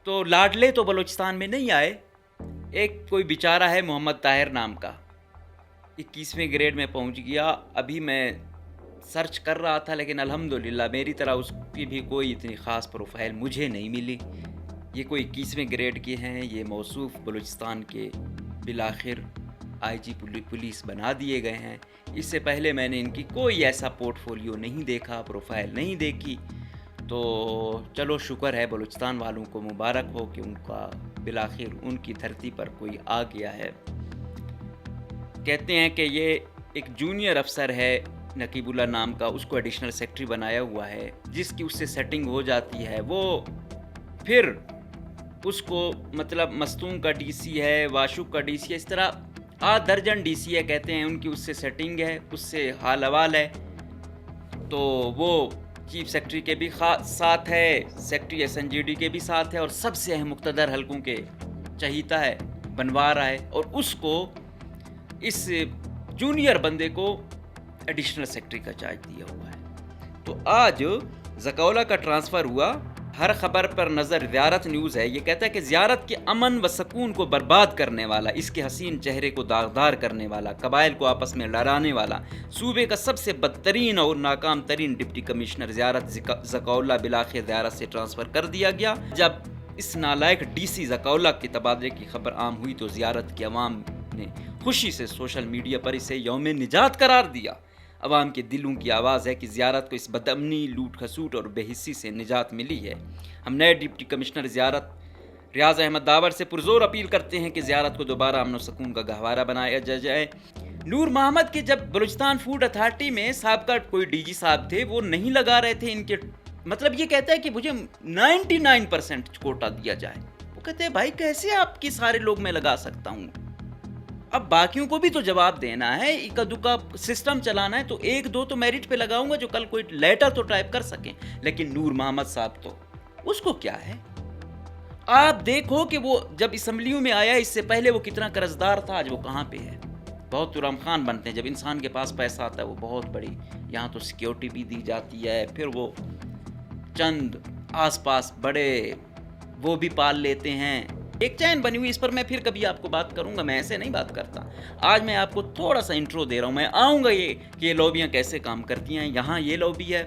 تو लाडले तो बलूचिस्तान में नहीं आए। एक कोई बेचारा है मोहम्मद ताहिर नाम का, 21वें ग्रेड में पहुंच गया। अभी मैं सर्च कर रहा था लेकिन अल्हम्दुलिल्लाह मेरी तरह उसकी भी कोई इतनी ख़ास प्रोफाइल मुझे नहीं मिली। ये कोई 21वें ग्रेड के हैं, ये मौसूफ़ बलूचिस्तान के बिलाखिर आईजी पुलिस बना दिए गए हैं। इससे पहले मैंने इनकी कोई ऐसा पोर्टफोलियो नहीं देखा, प्रोफाइल नहीं देखी। तो चलो शुक्र है, बलूचिस्तान वालों को मुबारक हो कि उनका बिलाखिर उनकी धरती पर कोई आ गया है। कहते हैं कि ये एक जूनियर अफसर है नकीबुल्ला नाम का, उसको एडिशनल सेक्रेटरी बनाया हुआ है। जिसकी उससे सेटिंग हो जाती है वो फिर उसको मतलब मस्तूम का डीसी है, वाशुक का डीसी है, इस तरह दर्जन डीसी है कहते हैं, उनकी उससे सेटिंग है, उससे हाल हवाल है। तो वो चीफ सेक्रेटरी के भी साथ है, सेक्रेटरी एसएनजीडी के भी साथ है, और सबसे अहम मुक़्तदर हलकों के चहीता है, बनवा रहा है। और उसको इस जूनियर बंदे को एडिशनल सेक्रेटरी का चार्ज दिया हुआ है। तो आज ज़कौला का ट्रांसफ़र हुआ। हर खबर पर नज़र ज़ियारत न्यूज़ है। ये कहता है कि ज़ियारत के अमन व सकून को बर्बाद करने वाला, इसके हसीन चेहरे को दागदार करने वाला, कबाइल को आपस में लड़ाने वाला, सूबे का सबसे बदतरीन और नाकाम तरीन डिप्टी कमिश्नर ज़ियारत ज़कौला बिलाखिर ज़ियारत से ट्रांसफ़र कर दिया गया। जब इस नालायक डीसी ज़कौला के तबादले की खबर आम हुई तो ज़ियारत के अवाम ने खुशी से सोशल मीडिया पर इसे यौम निजात करार दिया। अवाम के दिलों की आवाज़ है कि ज़ियारत को इस बदअमनी, लूट खसूट और बेहिस्सी से निजात मिली है। हम नए डिप्टी कमिश्नर ज़ियारत रियाज़ अहमद दावर से पुरज़ोर अपील करते हैं कि ज़ियारत को दोबारा अमन व सुकून का गहवारा बनाया जाए। नूर मोहम्मद के जब बलूचिस्तान फूड अथॉरिटी में साबका कोई डीजी साहब थे, वो नहीं लगा रहे थे इनके, मतलब ये कहता है कि मुझे 99% कोटा दिया जाए। वो कहते हैं भाई कैसे आपके सारे लोग मैं लगा सकता हूँ। अब बाकियों को भी तो जवाब देना है, इक्का दुक्का सिस्टम चलाना है, तो एक दो तो मेरिट पे लगाऊंगा जो कल कोई लेटर तो टाइप कर सके। लेकिन नूर मोहम्मद साहब तो उसको क्या है। आप देखो कि वो जब असम्बलियों में आया, इससे पहले वो कितना कर्जदार था, आज वो कहाँ पे है। बहुत तुरम खान बनते हैं जब इंसान के पास पैसा आता है, वो बहुत बड़ी यहाँ तो सिक्योरिटी भी दी जाती है, फिर वो चंद आसपास बड़े वो भी पाल लेते हैं। एक चैन बनी हुई, इस पर मैं फिर कभी आपको बात करूंगा, मैं ऐसे नहीं बात करता। आज मैं आपको थोड़ा सा इंट्रो दे रहा हूं, मैं आऊँगा ये कि ये लॉबियाँ कैसे काम करती हैं। यहाँ ये लॉबी है,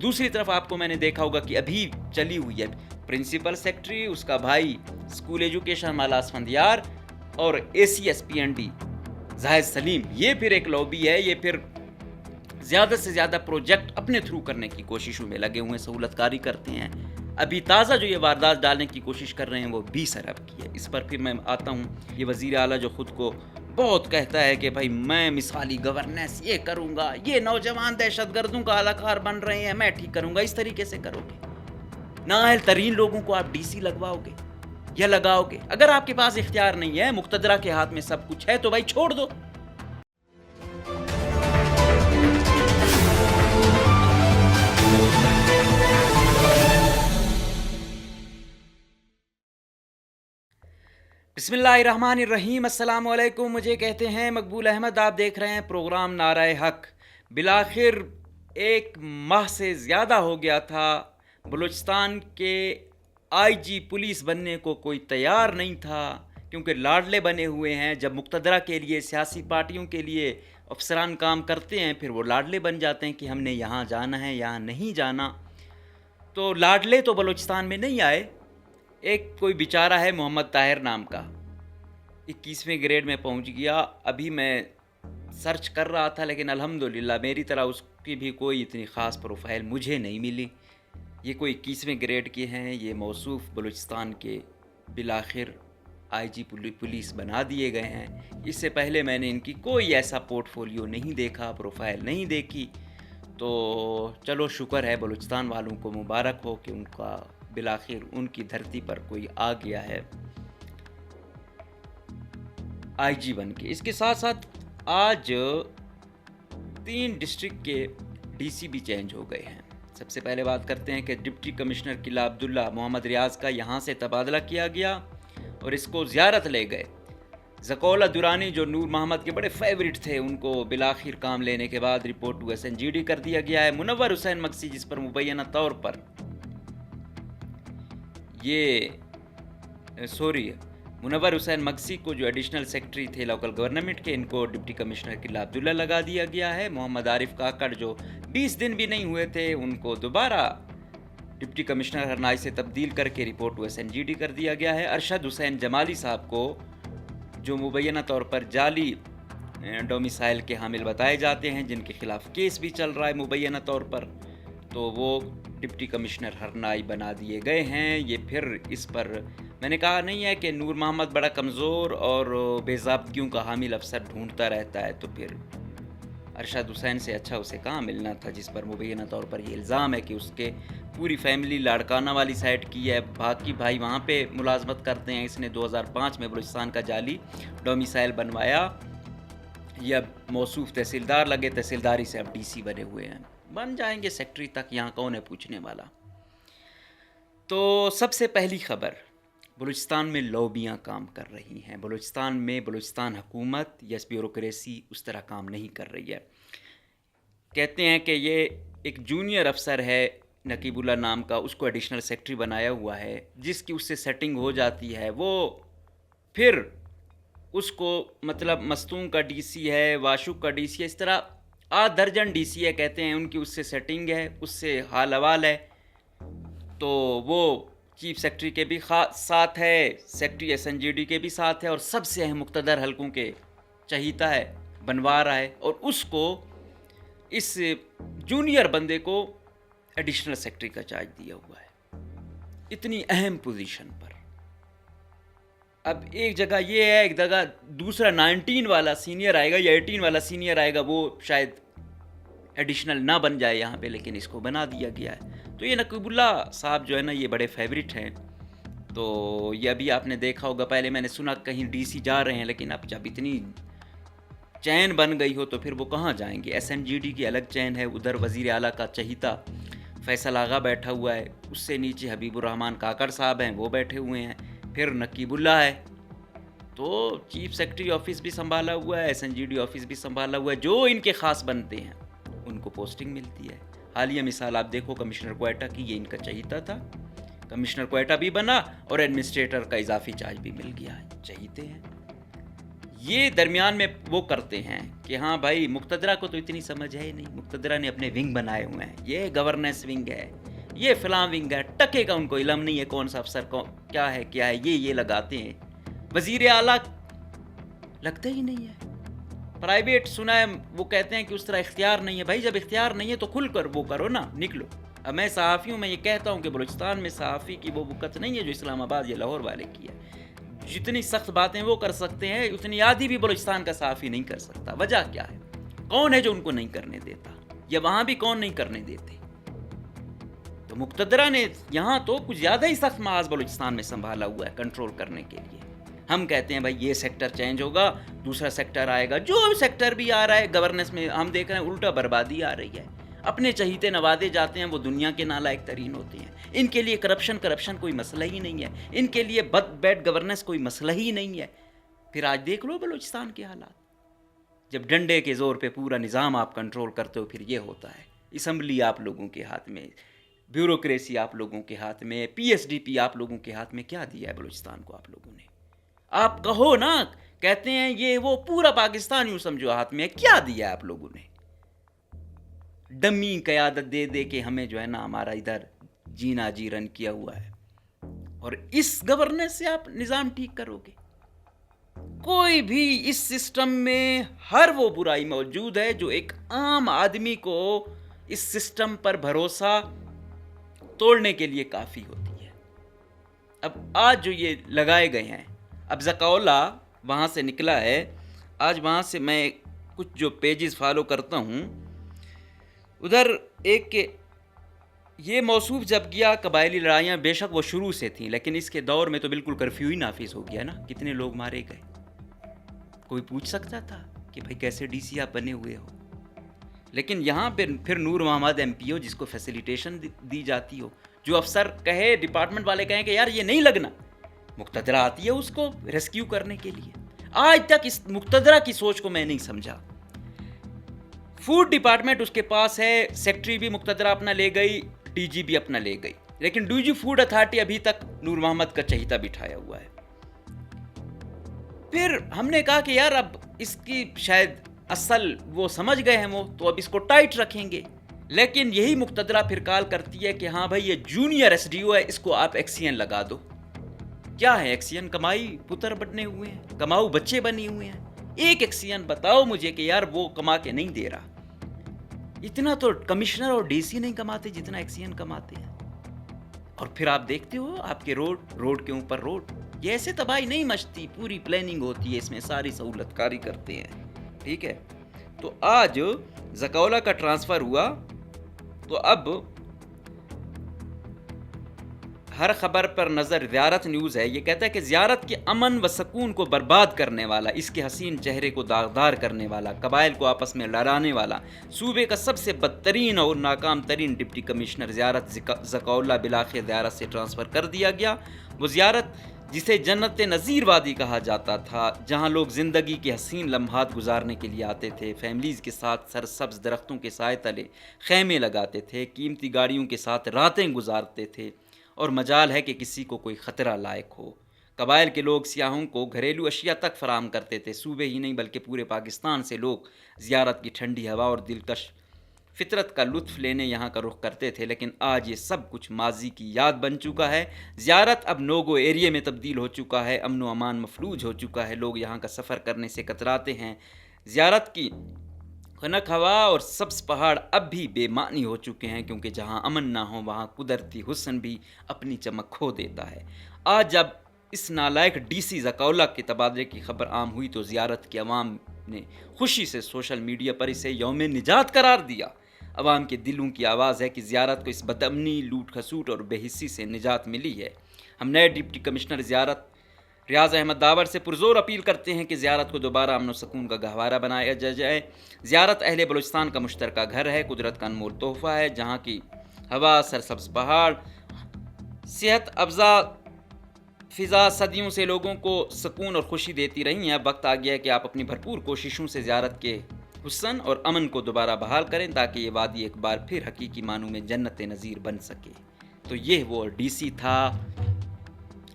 दूसरी तरफ आपको मैंने देखा होगा कि अभी चली हुई है प्रिंसिपल सेक्रेटरी, उसका भाई स्कूल एजुकेशन माला असफंदियार और ACSPND जाहिद सलीम, ये फिर एक लॉबी है। ये फिर ज़्यादा से ज़्यादा प्रोजेक्ट अपने थ्रू करने की कोशिशों में लगे हुए हैं, सहूलतकारी करते हैं। अभी ताज़ा जो ये वारदात डालने की कोशिश कर रहे हैं वो 20 अरब की है। इस पर फिर मैं आता हूँ। ये वज़ीर आला जो ख़ुद को बहुत कहता है कि भाई मैं मिसाली गवर्नेंस ये करूँगा, ये नौजवान दहशतगर्दों का अलाकार बन रहे हैं, मैं ठीक करूँगा, इस तरीके से करोगे। नाअहल तरीन लोगों को आप DC लगवाओगे या लगाओगे। अगर आपके पास इख्तियार नहीं है, मुक़्तदरा के हाथ में सब कुछ है, तो भाई छोड़ दो। बिस्मिल्लाहिर्रहमानिर्रहीम, अस्सलाम वालेकुम। मुझे कहते हैं मकबूल अहमद। आप देख रहे हैं प्रोग्राम नाराए हक। बिलाखिर एक माह से ज़्यादा हो गया था बलूचिस्तान के IG पुलिस बनने को कोई तैयार नहीं था, क्योंकि लाडले बने हुए हैं। जब मुक़्तदरा के लिए, सियासी पार्टियों के लिए अफसरान काम करते हैं, फिर वो लाडले बन जाते हैं कि हमने यहाँ जाना है, यहाँ नहीं जाना। तो लाडले तो बलूचिस्तान में नहीं आए। एक कोई बेचारा है मोहम्मद ताहिर नाम का, 21वें ग्रेड में पहुंच गया। अभी मैं सर्च कर रहा था लेकिन अल्हम्दुलिल्लाह मेरी तरह उसकी भी कोई इतनी ख़ास प्रोफाइल मुझे नहीं मिली। ये कोई 21वें ग्रेड के हैं, ये मौसूफ़ बलूचिस्तान के बिलाखिर IG पुलिस बना दिए गए हैं। इससे पहले मैंने इनकी कोई ऐसा पोर्टफोलियो नहीं देखा, प्रोफाइल नहीं देखी। तो चलो शुक्र है, बलूचिस्तान वालों को मुबारक हो कि उनका बिलाखिर उनकी धरती पर कोई आ गया है IG बन के। इसके साथ साथ आज 3 डिस्ट्रिक्ट के DC भी चेंज हो गए हैं। सबसे पहले बात करते हैं कि डिप्टी कमिश्नर किला अब्दुल्ला मोहम्मद रियाज़ का यहाँ से तबादला किया गया और इसको ज़ियारत ले गए। ज़कौला दुरानी जो नूर मोहम्मद के बड़े फेवरेट थे, उनको बिलाखिर काम लेने के बाद रिपोर्ट टू SNGD कर दिया गया है। मुनव्वर हुसैन मक्सी, जिस पर मुबैना तौर पर ये मुनव्वर हुसैन मक्सी को जो एडिशनल सेक्रेटरी थे लोकल गवर्नमेंट के, इनको डिप्टी कमिश्नर किला अब्दुल्ला लगा दिया गया है। मोहम्मद आरिफ काकड़ जो 20 दिन भी नहीं हुए थे, उनको दोबारा डिप्टी कमिश्नर हरनाई से तब्दील करके रिपोर्ट टू SNGD कर दिया गया है। अरशद हुसैन जमाली साहब को जो मुबैना तौर पर जाली डोमिसाइल के हामिल बताए जाते हैं, जिनके खिलाफ केस भी चल रहा है मुबैना तौर पर, तो वो डिप्टी कमिश्नर हरनाई बना दिए गए हैं। ये फिर इस पर मैंने कहा नहीं है कि नूर मोहम्मद बड़ा कमज़ोर और बेज़ाब्तियों का हामिल अफसर ढूंढता रहता है, तो फिर अरशद हुसैन से अच्छा उसे कहाँ मिलना था, जिस पर मुबैना तौर पर ये इल्ज़ाम है कि उसके पूरी फैमिली लाड़काना वाली साइड की है, बाकी भाई वहाँ पे मुलाजमत करते हैं। इसने 2005 में बलूचिस्तान का जाली डोमिसाइल बनवाया। ये अब मौसूफ तहसीलदार लगे, तहसीलदारी से अब DC बने हुए हैं, बन जाएंगे सेक्रेटरी तक, यहाँ कौन है पूछने वाला। तो सबसे पहली खबर, बलूचिस्तान में लॉबियाँ काम कर रही हैं। बलूचिस्तान में बलूचिस्तान हुकूमत या ब्यूरोक्रेसी उस तरह काम नहीं कर रही है। कहते हैं कि ये एक जूनियर अफसर है नकीबुल्ला नाम का, उसको एडिशनल सेक्रेटरी बनाया हुआ है, जिसकी उससे सेटिंग हो जाती है, वो फिर उसको मतलब मस्तूम का DC है, वाशुक का DC है, इस तरह 8 दर्जन DC है, कहते हैं उनकी उससे सेटिंग है, उससे हाल अवाल है। तो वो चीफ सेक्रेटरी के भी साथ है, सेक्रेटरी SNGD के भी साथ है, और सबसे अहम मुक़्तदर हलकों के चहीता है, बनवा रहा है, और उसको इस जूनियर बंदे को एडिशनल सेक्रेटरी का चार्ज दिया हुआ है, इतनी अहम पोजीशन पर। अब एक जगह ये है, एक जगह दूसरा 19 वाला सीनियर आएगा या 18 वाला सीनियर आएगा, वो शायद एडिशनल ना बन जाए यहाँ पे, लेकिन इसको बना दिया गया है। तो ये नकीबुल्ला साहब जो है ना, ये बड़े फेवरेट हैं। तो ये अभी आपने देखा होगा, पहले मैंने सुना कहीं DC जा रहे हैं, लेकिन अब जब इतनी चैन बन गई हो तो फिर वो कहाँ जाएंगे। SNGD की अलग चैन है, उधर वज़ीर आला का चहीता फैसल आगा बैठा हुआ है, उससे नीचे हबीबुर रहमान काकड़ साहब हैं, वो बैठे हुए हैं, फिर नकीबुल्ला है। तो चीफ सेक्रेटरी ऑफिस भी संभाला हुआ है, SNGD ऑफिस भी संभाला हुआ है। जो इनके ख़ास बनते हैं उनको पोस्टिंग मिलती है। हालिया मिसाल आप देखो कमिश्नर क्वेटा की, ये इनका चहीता था, कमिश्नर क्वेटा भी बना और एडमिनिस्ट्रेटर का इजाफी चार्ज भी मिल गया है, चहीते हैं। ये दरमियान में वो करते हैं कि हाँ भाई, मुक़्तदरा को तो इतनी समझ है ही नहीं, मुक़्तदरा ने अपने विंग बनाए हुए हैं, ये गवर्नेंस विंग है, ये फ़लाँ विंग है, टके का उनको इल्म नहीं है कौन सा अफसर को क्या है, ये लगाते हैं। वज़ीर आला लगता ही नहीं है, प्राइवेट सुना है वो कहते हैं कि उस तरह इख्तियार नहीं है। भाई जब इख्तियार नहीं है तो खुल कर वो करो ना, निकलो। अब मैं सहाफ़ी हूँ, मैं ये कहता हूँ कि बलूचिस्तान में सहाफ़ी की वो वक़्त नहीं है जो इस्लामाबाद या लाहौर वाले की है। जितनी सख्त बातें वो कर सकते हैं, उतनी आधी भी बलूचिस्तान का सहाफ़ी नहीं कर सकता। वजह क्या है, कौन है जो उनको नहीं करने देता, या वहाँ भी कौन नहीं करने देते। तो मुक़्तदरा ने यहाँ तो कुछ ज़्यादा ही सख्त महाज बलूचिस्तान में संभाला हुआ है कंट्रोल करने के लिए। हम कहते हैं भाई ये सेक्टर चेंज होगा, दूसरा सेक्टर आएगा, जो सेक्टर भी आ रहा है गवर्नेंस में हम देख रहे हैं उल्टा बर्बादी आ रही है। अपने चहीते नवाजे जाते हैं, वो दुनिया के नालायक तरीन होते हैं। इनके लिए करप्शन कोई मसला ही नहीं है, इनके लिए बैड गवर्नेंस कोई मसला ही नहीं है। फिर आज देख लो बलूचिस्तान के हालात, जब डंडे के ज़ोर पे पूरा निज़ाम आप कंट्रोल करते हो, फिर ये होता है। असम्बली आप लोगों के हाथ में, ब्यूरोक्रेसी आप लोगों के हाथ में, PSDP आप लोगों के हाथ में। क्या दिया है बलूचिस्तान को आप लोगों ने? आप कहो ना, कहते हैं ये वो, पूरा पाकिस्तान यूँ समझो हाथ में है। क्या दिया आप लोगों ने? डमी क़यादत दे दे के हमें जो है ना, हमारा इधर जीना जी रन किया हुआ है, और इस गवर्नेंस से आप निज़ाम ठीक करोगे? कोई भी इस सिस्टम में हर वो बुराई मौजूद है जो एक आम आदमी को इस सिस्टम पर भरोसा तोड़ने के लिए काफ़ी होती है। अब आज जो ये लगाए गए हैं, अब ज़काउल्ला वहाँ से निकला है, आज वहाँ से मैं कुछ जो पेजेस फॉलो करता हूँ, उधर एक के ये मौसूफ जब गया, कबायली लड़ाइयाँ बेशक वो शुरू से थीं, लेकिन इसके दौर में तो बिल्कुल कर्फ्यू ही नाफिज हो गया ना। कितने लोग मारे गए, कोई पूछ सकता था कि भाई कैसे DC आप बने हुए हो? लेकिन यहाँ पे फिर नूर मोहम्मद MPO, जिसको फैसिलिटेशन दी जाती हो, जो अफसर कहे, डिपार्टमेंट वाले कहें कि यार ये नहीं लगना, मुक़्तदरा आती है उसको रेस्क्यू करने के लिए। आज तक इस मुक़्तदरा की सोच को मैं नहीं समझा। फूड डिपार्टमेंट उसके पास है, सेक्रेटरी भी मुक़्तदरा अपना ले गई, DG भी अपना ले गई, लेकिन डीजी फूड अथॉरिटी अभी तक नूर मोहम्मद का चहीता बिठाया हुआ है। फिर हमने कहा कि यार अब इसकी शायद असल वो समझ गए हैं वो, तो अब इसको टाइट रखेंगे। लेकिन यही मुक्तदरा फिर कॉल करती है कि हाँ भाई ये जूनियर एसडीओ है, इसको आप एक्सीएन लगा दो। क्या है एक्सीएन? कमाई पुत्र बने हुए हैं, कमाऊ बच्चे बने हुए हैं। एक एक्सीएन बताओ मुझे कि यार वो कमा के नहीं दे रहा। इतना तो कमिश्नर और डीसी नहीं कमाते जितना एक्सीएन कमाते हैं। और फिर आप देखते हो आपके रोड के ऊपर रोड, ये ऐसे तबाही नहीं मचती, पूरी प्लानिंग होती है, इसमें सारी सहूलतकारी करते हैं। ठीक है, तो आज ज़कौला का ट्रांसफ़र हुआ, तो अब हर खबर पर नज़र ज़ियारत न्यूज़ है। ये कहता है कि ज़ियारत के अमन व सकून को बर्बाद करने वाला, इसके हसीन चेहरे को दागदार करने वाला, कबाइल को आपस में लड़ाने वाला, सूबे का सबसे बदतरीन और नाकाम तरीन डिप्टी कमिश्नर ज़ियारत ज़कौला बिलाखिर ज़ियारत से ट्रांसफ़र कर दिया गया। वो ज़ियारत जिसे जन्नत नज़ीर वादी कहा जाता था, जहाँ लोग ज़िंदगी के हसीन लम्हात गुजारने के लिए आते थे, फैमिलीज़ के साथ सरसब्ज़ दरख्तों के साए तले खैमे लगाते थे, कीमती गाड़ियों के साथ रातें गुजारते थे, और मजाल है कि किसी को कोई ख़तरा लायक हो। कबाइल के लोग सियाहों को घरेलू अशिया तक फराम करते थे। सूबे ही नहीं बल्कि पूरे पाकिस्तान से लोग ज़ियारत की ठंडी हवा और दिलकश फितरत का लुत्फ़ लेने यहाँ का रुख करते थे। लेकिन आज ये सब कुछ माजी की याद बन चुका है। ज़ियारत अब नो-गो एरिया में तब्दील हो चुका है, अमन व अमान मफलूज हो चुका है, लोग यहाँ का सफ़र करने से कतराते हैं। ज़ियारत की खनक हवा और सब्ज़ पहाड़ अब भी बेमानी हो चुके हैं, क्योंकि जहाँ अमन ना हो वहाँ कुदरती हुस्न भी अपनी चमक खो देता है। आज जब इस नालायक डीसी ज़कौला के तबादले की खबर आम हुई तो ज़ियारत के अवाम ने खुशी से सोशल मीडिया पर इसे यौम निजात करार दिया। अवाम के दिलों की आवाज़ है कि ज़ियारत को इस बदअमनी, लूट खसूट और बेहिस्सी से निजात मिली है। हम नए डिप्टी कमिश्नर ज़ियारत रियाज़ अहमद दावर से पुरज़ोर अपील करते हैं कि ज़ियारत को दोबारा अमन व सकून का गहवारा बनाया जाए। ज़ियारत अहले बलूचिस्तान का मुश्तरका घर है, कुदरत का अनमोल तोहफ़ा है, जहाँ की हवा, सरसब्ज़ पहाड़, सेहत अफ़ज़ा फ़िज़ा सदियों से लोगों को सुकून और खुशी देती रही हैं। अब वक्त आ गया है कि आप अपनी भरपूर कोशिशों से ज़ियारत के हुस्न और अमन को दोबारा बहाल करें, ताकि ये वादी एक बार फिर हकीकी मानों में जन्नत नज़ीर बन सके। तो ये वो डीसी था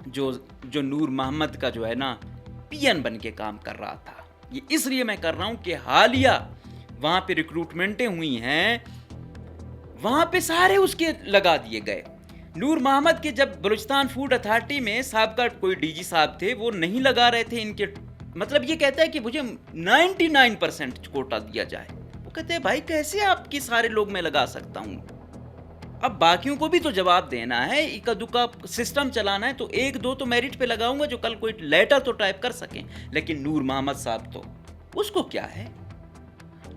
जो नूर मोहम्मद का जो है ना पीएन बन के काम कर रहा था। ये इसलिए मैं कर रहा हूँ कि हालिया वहाँ पे रिक्रूटमेंटें हुई हैं, वहाँ पे सारे उसके लगा दिए गए। नूर मोहम्मद के जब बलूचिस्तान फूड अथॉरिटी में साहबका कोई डीजी साहब थे, वो नहीं लगा रहे थे इनके, मतलब ये कहता है कि मुझे 99% कोटा दिया जाए। वो कहते हैं भाई कैसे आपके सारे लोग मैं लगा सकता हूँ? अब बाकियों को भी तो जवाब देना है, इक्का दुक्का सिस्टम चलाना है, तो एक दो तो मेरिट पे लगाऊंगा जो कल कोई लेटर तो टाइप कर सकें। लेकिन नूर मोहम्मद साहब तो उसको क्या है?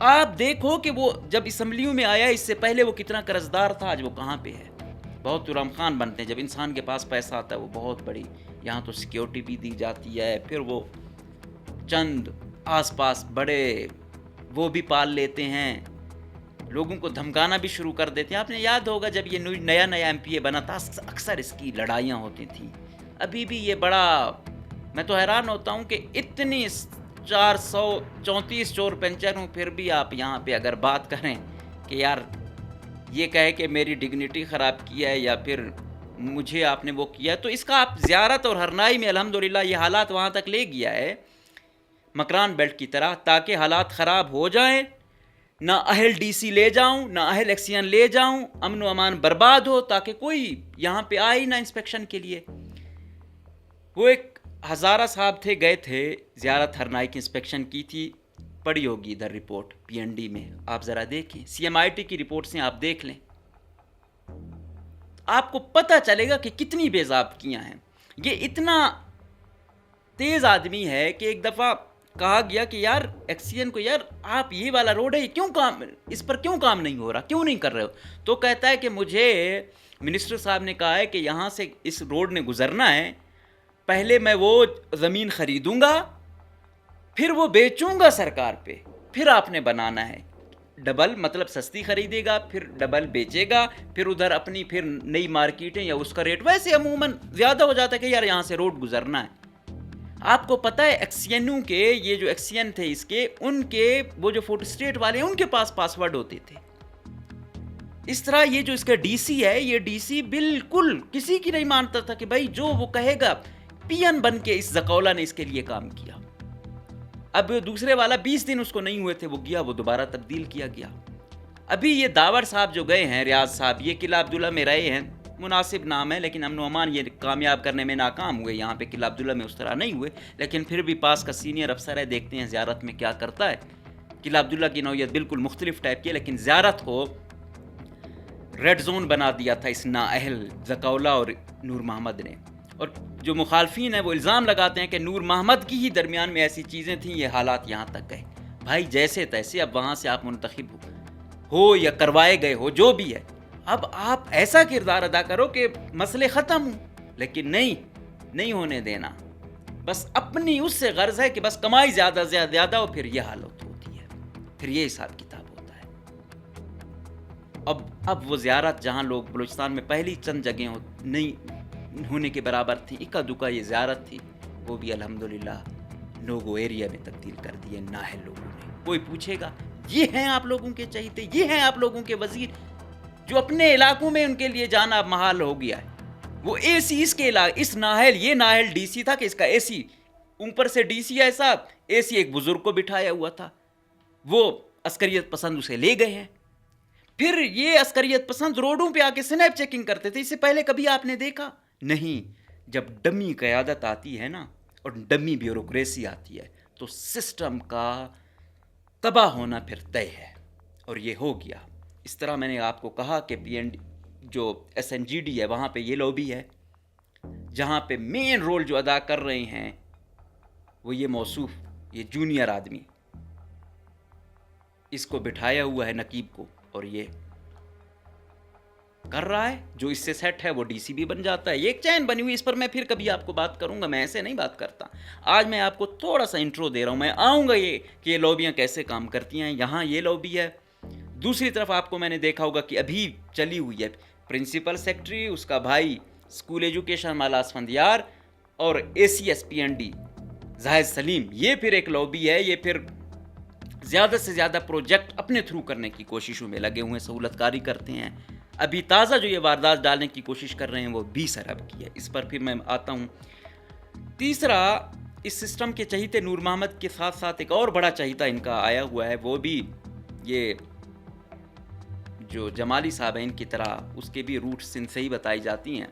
आप देखो कि वो जब असम्बलियों में आया, इससे पहले वो कितना कर्जदार था, आज वो कहाँ पे है। बहुत तुराम खान बनते हैं जब इंसान के पास पैसा आता है, वो बहुत बड़ी यहाँ तो सिक्योरिटी भी दी जाती है, फिर वो चंद आसपास बड़े वो भी पाल लेते हैं, लोगों को धमकाना भी शुरू कर देते हैं। आपने याद होगा जब ये नया एमपीए बना था, अक्सर इसकी लड़ाइयाँ होती थी। अभी भी ये बड़ा, मैं तो हैरान होता हूँ कि इतनी 434 चोर पंचर हूँ, फिर भी आप यहाँ पे अगर बात करें कि यार ये कहे कि मेरी डिग्निटी ख़राब किया है या फिर मुझे आपने वो किया है, तो इसका आप ज़ियारत और हरनाई में अल्हम्दुलिल्लाह ये हालात वहाँ तक ले गया है मकरान बेल्ट की तरह, ताकि हालात ख़राब हो जाएं, ना अहल डीसी ले जाऊं, ना अहल एक्सीएन ले जाऊं, अमन व अमान बर्बाद हो, ताकि कोई यहाँ पे आए ना इंस्पेक्शन के लिए। वो एक हज़ारा साहब थे, गए थे ज़ियारत हरनाई की इंस्पेक्शन की थी, पड़ी होगी इधर रिपोर्ट पीएनडी में, आप ज़रा देखें, सीएमआईटी की रिपोर्ट से आप देख लें, आपको पता चलेगा कि कितनी बेज़ाब्तियाँ हैं। ये इतना तेज़ आदमी है कि एक दफ़ा कहा गया कि यार एक्सीएन को, यार आप ये वाला रोड है, क्यों काम, इस पर क्यों काम नहीं हो रहा, क्यों नहीं कर रहे हो? तो कहता है कि मुझे मिनिस्टर साहब ने कहा है कि यहाँ से इस रोड ने गुजरना है, पहले मैं वो ज़मीन ख़रीदूँगा, फिर वो बेचूँगा सरकार पे, फिर आपने बनाना है। डबल मतलब सस्ती ख़रीदेगा, फिर डबल बेचेगा, फिर उधर अपनी फिर नई मार्केटें या उसका रेट वैसे अमूमन ज़्यादा हो जाता है कि यार यहाँ से रोड गुजरना है। आपको पता है एक्सीएनयू के, ये जो एक्सीएन थे इसके, उनके वो जो फोटो स्टेट वाले हैं, उनके पास पासवर्ड होते थे। اس طرح یہ جو اس کا ڈی سی ہے، یہ ڈی سی بالکل کسی کی نہیں مانتا تھا کہ بھائی جو وہ کہے گا، پی این بن کے اس زکولہ نے اس کے لیے کام کیا. اب دوسرے والا 20 دن اس کو نہیں ہوئے تھے، وہ گیا، وہ دوبارہ تبدیل کیا گیا. ابھی یہ داور صاحب جو گئے ہیں، ریاض صاحب، یہ قلعہ عبداللہ میں رہے ہیں، مناسب نام ہے، لیکن امن و امان یہ کامیاب کرنے میں ناکام ہوئے. یہاں پہ قلعہ عبداللہ میں اس طرح نہیں ہوئے، لیکن پھر بھی پاس کا سینئر افسر ہے، دیکھتے ہیں زیارت میں کیا کرتا ہے. قلعہ عبداللہ کی نوعیت بالکل مختلف ٹائپ کی ہے، لیکن زیارت کو ریڈ زون بنا دیا تھا اس نااہل زکولہ اور نور محمد نے. اور جو مخالفین ہیں وہ الزام لگاتے ہیں کہ نور محمد کی ہی درمیان میں ایسی چیزیں تھیں، یہ حالات یہاں تک گئے. بھائی جیسے تیسے اب وہاں سے آپ منتخب ہو یا کروائے گئے ہو، جو بھی ہے، اب آپ ایسا کردار ادا کرو کہ مسئلے ختم ہوں، لیکن نہیں ہونے دینا. بس اپنی اس سے غرض ہے کہ بس کمائی زیادہ سے زیادہ ہو، پھر یہ حالت ہوتی ہے، پھر یہ حساب کتاب ہوتا ہے. اب وہ زیارت جہاں لوگ بلوچستان میں پہلی چند جگہیں نہیں ہونے کے برابر تھی، اکا دکا یہ زیارت تھی، وہ بھی الحمدللہ نوگو ایریا میں تبدیل کر دیے نااہل لوگوں نے. کوئی پوچھے گا یہ ہیں آپ لوگوں کے چہیتے، یہ ہیں آپ لوگوں کے وزیر، جو اپنے علاقوں میں ان کے لیے جانا اب محال ہو گیا ہے. وہ اے سی اس کے علاقے، اس نااہل، یہ نااہل ڈی سی تھا کہ اس کا اے سی اوپر سے ڈی سی ہے صاحب، اے سی ایک بزرگ کو بٹھایا ہوا تھا، وہ عسکریت پسند اسے لے گئے ہیں. پھر یہ عسکریت پسند روڈوں پہ آ کے سنیپ چیکنگ کرتے تھے. اس سے پہلے کبھی آپ نے دیکھا نہیں. جب ڈمی قیادت آتی ہے نا اور ڈمی بیوروکریسی آتی ہے تو سسٹم کا تباہ ہونا پھر طے ہے، اور یہ ہو گیا. اس طرح میں نے آپ کو کہا کہ پی این ڈی جو ایس این جی ڈی ہے وہاں پہ یہ لوبی ہے، جہاں پہ مین رول جو ادا کر رہے ہیں وہ یہ موصوف، یہ جونیئر آدمی، اس کو بٹھایا ہوا ہے نقیب کو، اور یہ کر رہا ہے. جو اس سے سیٹ ہے وہ ڈی سی بھی بن جاتا ہے. یہ ایک چین بنی ہوئی، اس پر میں پھر کبھی آپ کو بات کروں گا، میں ایسے نہیں بات کرتا. آج میں آپ کو تھوڑا سا انٹرو دے رہا ہوں، میں آؤں گا یہ کہ یہ لوبیاں کیسے کام کرتی ہیں. یہاں یہ لوبی ہے. دوسری طرف آپ کو میں نے دیکھا ہوگا کہ ابھی چلی ہوئی ہے پرنسپل سیکٹری، اس کا بھائی اسکول ایجوکیشن مالا اسفندیار، اور A C S P and D Zahid Saleem. یہ پھر ایک لوبی ہے، یہ پھر زیادہ سے زیادہ پروجیکٹ اپنے تھرو کرنے کی کوششوں میں لگے ہوئے ہیں، سہولت کاری کرتے ہیں. ابھی تازہ جو یہ واردات ڈالنے کی کوشش کر رہے ہیں وہ 20 ارب کی ہے. اس پر پھر میں آتا ہوں. تیسرا، اس سسٹم کے چہیتے نور محمد کے ساتھ ساتھ ایک اور بڑا چہیتا ان کا آیا ہوا ہے، وہ بھی یہ جو جمالی صاحب ہیں ان کی طرح، اس کے بھی روٹس ان سے ہی بتائی جاتی ہیں.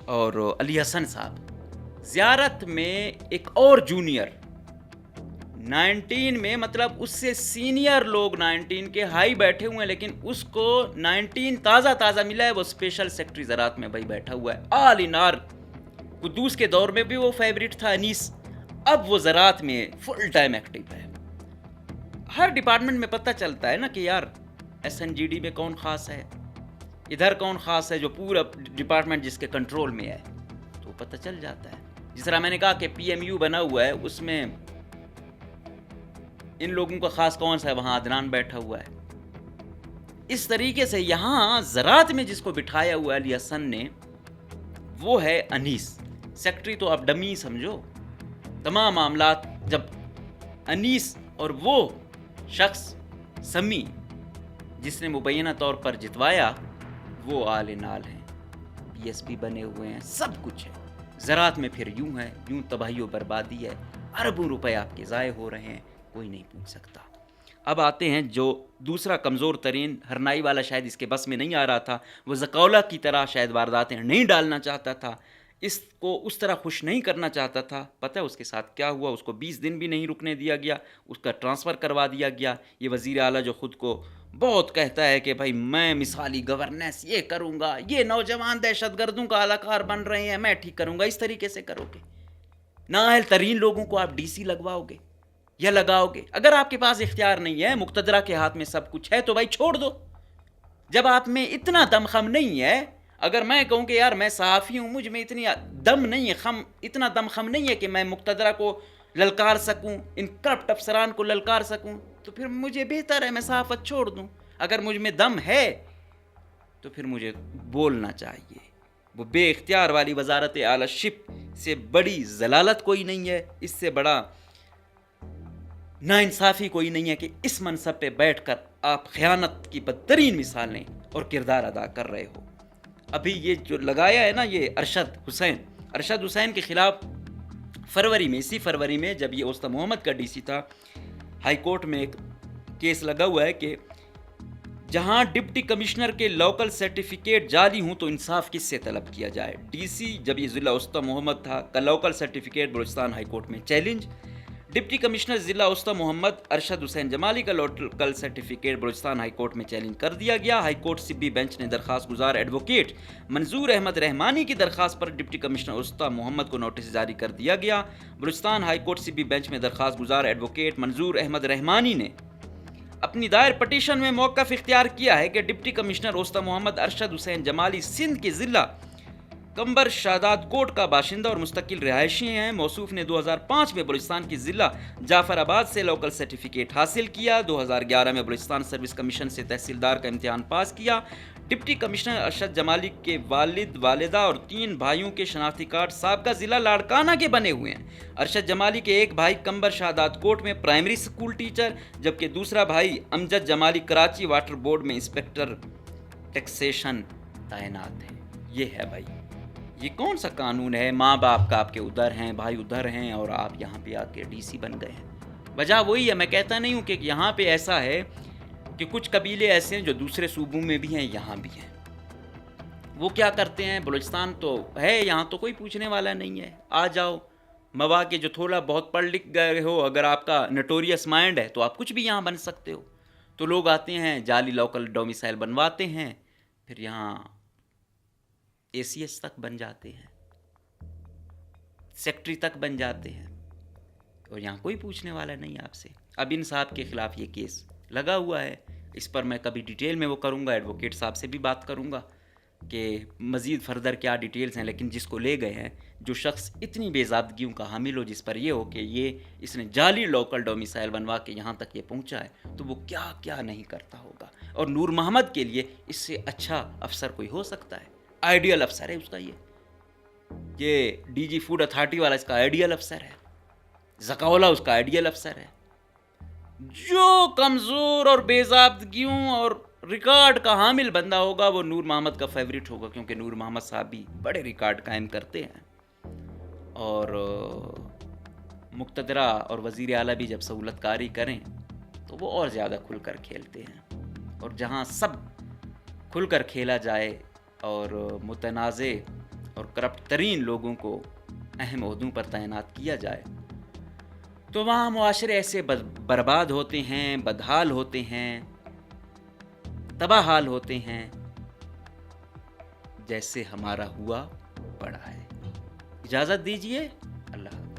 اور علی حسن صاحب زیارت میں ایک اور جونیئر 19 میں، مطلب اس سے سینئر لوگ 19 کے ہائی بیٹھے ہوئے ہیں، لیکن اس کو 19 تازہ ملا ہے. وہ اسپیشل سیکٹری زراعت میں بھائی بیٹھا ہوا ہے. آل ان آر قدوس کے دور میں بھی وہ فیوریٹ تھا انیس، اب وہ زراعت میں فل ٹائم ایکٹیو ہے. ہر ڈپارٹمنٹ میں پتہ چلتا ہے نا کہ یار ایس این جی ڈی میں کون خاص ہے، ادھر کون خاص ہے، جو پورا ڈپارٹمنٹ جس کے کنٹرول میں ہے تو پتہ چل جاتا ہے. جس طرح میں نے کہا کہ پی ایم یو بنا ہوا ہے، اس میں ان لوگوں کا خاص کون سا ہے، وہاں عدنان بیٹھا ہوا ہے. اس طریقے سے یہاں زراعت میں جس کو بٹھایا ہوا ہے علی حسن نے، وہ ہے انیس. سیکٹری تو آپ ڈمی سمجھو. تمام معاملات جب انیس اور وہ شخص سمی جس نے مبینہ طور پر جتوایا، وہ آل نال ہیں، پی ایس پی بنے ہوئے ہیں، سب کچھ ہے. زراعت میں پھر یوں ہے، یوں تباہی و بربادی ہے، اربوں روپے آپ کے ضائع ہو رہے ہیں، کوئی نہیں پوچھ سکتا. اب آتے ہیں جو دوسرا کمزور ترین، ہرنائی والا شاید اس کے بس میں نہیں آ رہا تھا، وہ زکولہ کی طرح شاید وارداتیں نہیں ڈالنا چاہتا تھا، اس کو اس طرح خوش نہیں کرنا چاہتا تھا. پتہ ہے اس کے ساتھ کیا ہوا؟ اس کو 20 دن بھی نہیں رکنے دیا گیا، اس کا ٹرانسفر کروا دیا گیا. یہ وزیر اعلیٰ جو خود کو بہت کہتا ہے کہ بھائی میں مثالی گورننس یہ کروں گا، یہ نوجوان دہشت گردوں کا اہلکار بن رہے ہیں، میں ٹھیک کروں گا، اس طریقے سے کرو گے؟ نااہل ترین لوگوں کو آپ ڈی سی لگواؤ گے یا لگاؤ گے؟ اگر آپ کے پاس اختیار نہیں ہے، مقتدرہ کے ہاتھ میں سب کچھ ہے، تو بھائی چھوڑ دو. جب آپ میں اتنا دم خم نہیں ہے، اگر میں کہوں کہ یار میں صحافی ہوں، مجھ میں اتنی دم نہیں ہے، اتنا دم خم نہیں ہے کہ میں مقتدرہ کو للکار سکوں، ان کرپٹ افسران کو للکار سکوں، تو پھر مجھے بہتر ہے میں صحافت چھوڑ دوں. اگر مجھ میں دم ہے تو پھر مجھے بولنا چاہیے. وہ بے اختیار والی وزارت اعلی شپ سے بڑی ضلالت کوئی نہیں ہے، اس سے بڑا ناانصافی کوئی نہیں ہے کہ اس منصب پہ بیٹھ کر آپ خیانت کی بدترین مثالیں اور کردار ادا کر رہے ہو. ابھی یہ جو لگایا ہے نا یہ ارشد حسین کے خلاف اسی فروری میں جب یہ اوسطا محمد کا ڈی سی تھا، ہائی کورٹ میں ایک کیس لگا ہوا ہے کہ جہاں ڈپٹی کمشنر کے لوکل سرٹیفکیٹ جعلی ہوں تو انصاف کس سے طلب کیا جائے. ڈی سی جب یہ ضلع اوسطا محمد تھا کا local certificate Balochistan high court میں چیلنج. ڈپٹی کمشنر ضلع اوسطا محمد ارشد حسین جمالی کا local certificate Balochistan high court میں چیلنج کر دیا گیا. ہائی کورٹ سبی بینچ نے درخواست گزار ایڈوکیٹ منظور احمد رحمانی کی درخواست پر ڈپٹی کمشنر اوسطا محمد کو نوٹس جاری کر دیا گیا. بلوچستان ہائی کورٹ سبی بینچ میں درخواست گزار ایڈوکیٹ منظور احمد رحمانی نے اپنی دائر پٹیشن میں موقف اختیار کیا ہے کہ ڈپٹی کمشنر اوسطا محمد ارشد حسین جمالی سندھ کے ضلع کمبر شاداد کوٹ کا باشندہ اور مستقل رہائشی ہیں. موصوف نے 2005 میں بلوچستان کی ضلع جعفر آباد سے لوکل سرٹیفکیٹ حاصل کیا. 2011 میں بلوچستان سروس کمیشن سے تحصیلدار کا امتحان پاس کیا. ڈپٹی کمشنر ارشد جمالی کے والد، والدہ اور 3 بھائیوں کے شناختی کارڈ سابقہ ضلع لاڑکانہ کے بنے ہوئے ہیں. ارشد جمالی کے ایک بھائی کمبر شاداد کوٹ میں پرائمری اسکول ٹیچر، جبکہ دوسرا بھائی امجد جمالی کراچی واٹر بورڈ میں انسپیکٹر ٹیکسیشن تعینات ہے. یہ ہے بھائی، یہ کون سا قانون ہے؟ ماں باپ کا آپ کے ادھر ہیں، بھائی ادھر ہیں، اور آپ یہاں پہ آ کے ڈی سی بن گئے ہیں. وجہ وہی ہے، میں کہتا نہیں ہوں کہ یہاں پہ ایسا ہے کہ کچھ قبیلے ایسے ہیں جو دوسرے صوبوں میں بھی ہیں، یہاں بھی ہیں. وہ کیا کرتے ہیں؟ بلوچستان تو ہے، یہاں تو کوئی پوچھنے والا نہیں ہے، آ جاؤ. موا کے جو تھوڑا بہت پڑھ لکھ گئے ہو، اگر آپ کا نٹوریس مائنڈ ہے تو آپ کچھ بھی یہاں بن سکتے ہو. تو لوگ آتے ہیں، جعلی لوکل ڈومیسائل بنواتے ہیں، پھر یہاں اے سی ایس تک بن جاتے ہیں، سیکٹری تک بن جاتے ہیں، اور یہاں کوئی پوچھنے والا نہیں آپ سے. اب ان صاحب کے خلاف یہ کیس لگا ہوا ہے، اس پر میں کبھی ڈیٹیل میں وہ کروں گا، ایڈوکیٹ صاحب سے بھی بات کروں گا کہ مزید فردر کیا ڈیٹیلز ہیں. لیکن جس کو لے گئے ہیں، جو شخص اتنی بے ضابطگیوں کا حامل ہو، جس پر یہ ہو کہ اس نے جعلی لوکل ڈومیسائل بنوا کے یہاں تک یہ پہنچا ہے، تو وہ کیا کیا نہیں کرتا ہوگا. اور نور محمد کے لیے اس سے اچھا افسر کوئی ہو سکتا ہے؟ آئیڈیل افسر ہے اس کا. یہ ڈی جی فوڈ اتھارٹی والا اس کا آئیڈیل افسر ہے، زکاولا اس کا آئیڈیل افسر ہے. جو کمزور اور بے ضابطگیوں اور ریکارڈ کا حامل بندہ ہوگا وہ نور محمد کا فیوریٹ ہوگا، کیونکہ نور محمد صاحب بھی بڑے ریکارڈ قائم کرتے ہیں. اور مقتدرہ اور وزیر اعلیٰ بھی جب سہولت کاری کریں تو وہ اور زیادہ کھل کر کھیلتے ہیں. اور جہاں سب کھل کر کھیلا جائے اور متنازع اور کرپٹ ترین لوگوں کو اہم عہدوں پر تعینات کیا جائے تو وہاں معاشرے ایسے برباد ہوتے ہیں، بدحال ہوتے ہیں، تباہ حال ہوتے ہیں، جیسے ہمارا ہوا پڑا ہے. اجازت دیجیے، اللہ حافظ.